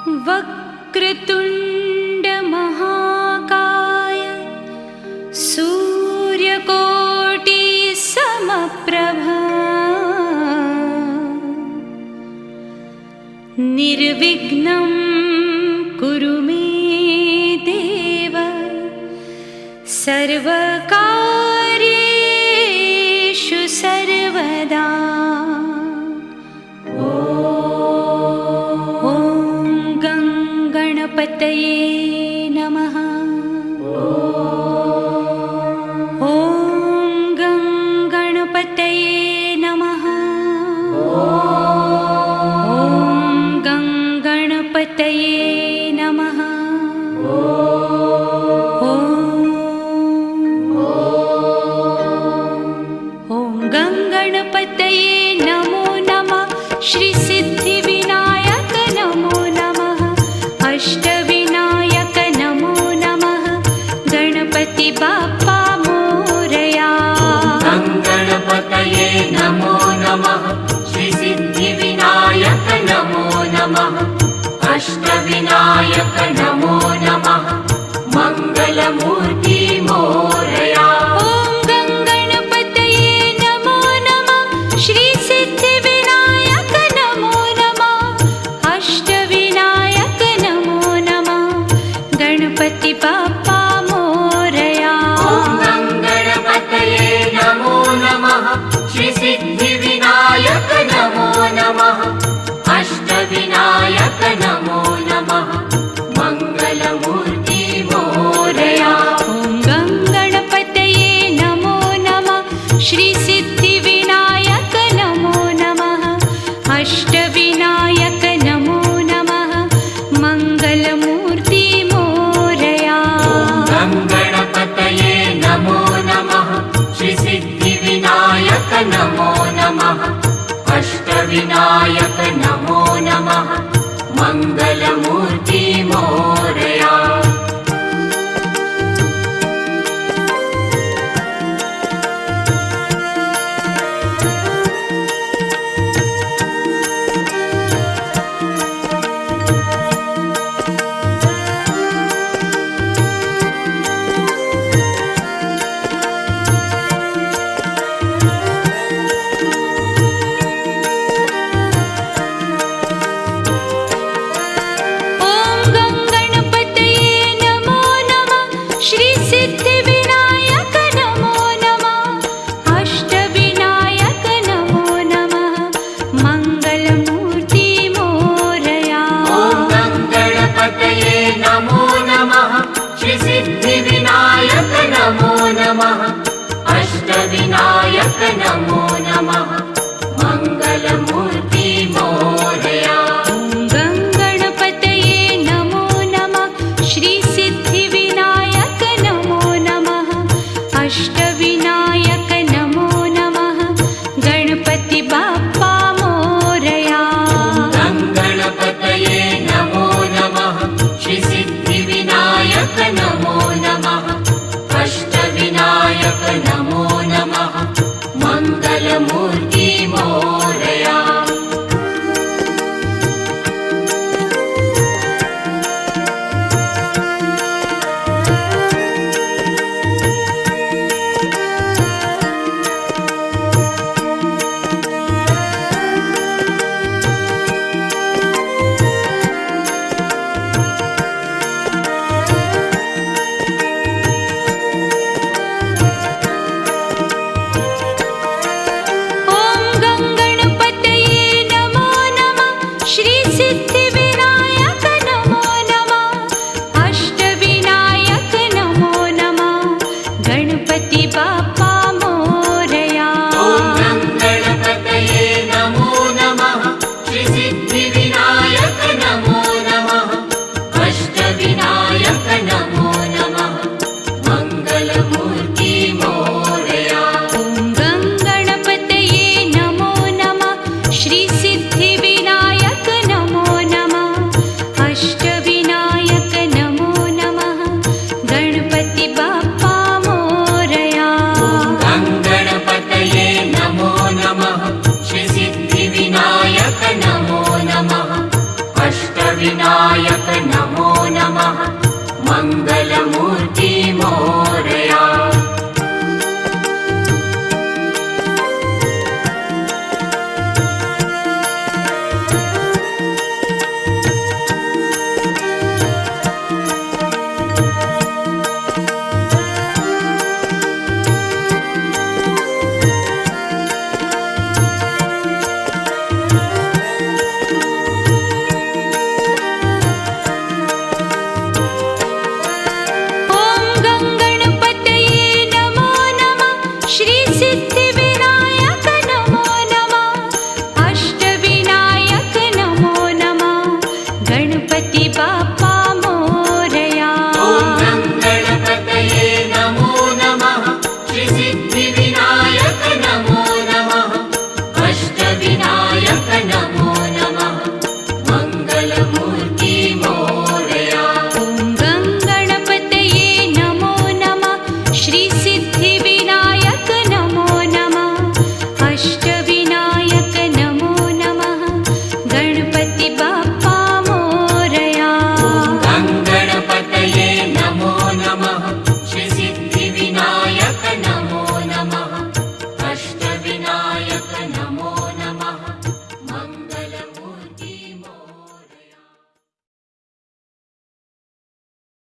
वक्रतुण्ड महाकाय सूर्यकोटि समप्रभा निर्विघ्नं कुरु मे देव सर्वकार्येषु सर्वदा। ॐ गणपतये नमः। ॐ गणपतये नमः। गणपतये नमः। ॐ गणपतये नमो नमः। श्री सिद्धिविनायक नमो नमः। अष्टविनायक नमो नमः। गणपति बाप्पा मोरया। गणपतये नमो नमः। श्री सिद्धिविनायक नमो नमः। अष्टविनायक नमो नमः। मंगलमूर्ति मोरया। ॐ गणपतये नमो नमः। श्री सिद्धिविनायक नमो नमः। अष्टविनायक नमो नमः। गणपति बाप्पा मोरया। गणपतये नमो नमः। श्री सिद्धिविनायक नमो नमः। अष्टविनायक नमो नमः। मंगलमूर्ति मोरया। ॐ गणपतये नमो नमः। श्री सिद्धिविनायक नमो नमः। अष्टविनायक नमो नमः। मंगलमूर्ति मोरया। गणपतये नमो नमः। श्री सिद्धिविनायक नमो नमः। अष्टविनायक नमो नमः। मंगलमूर्ति मोरया।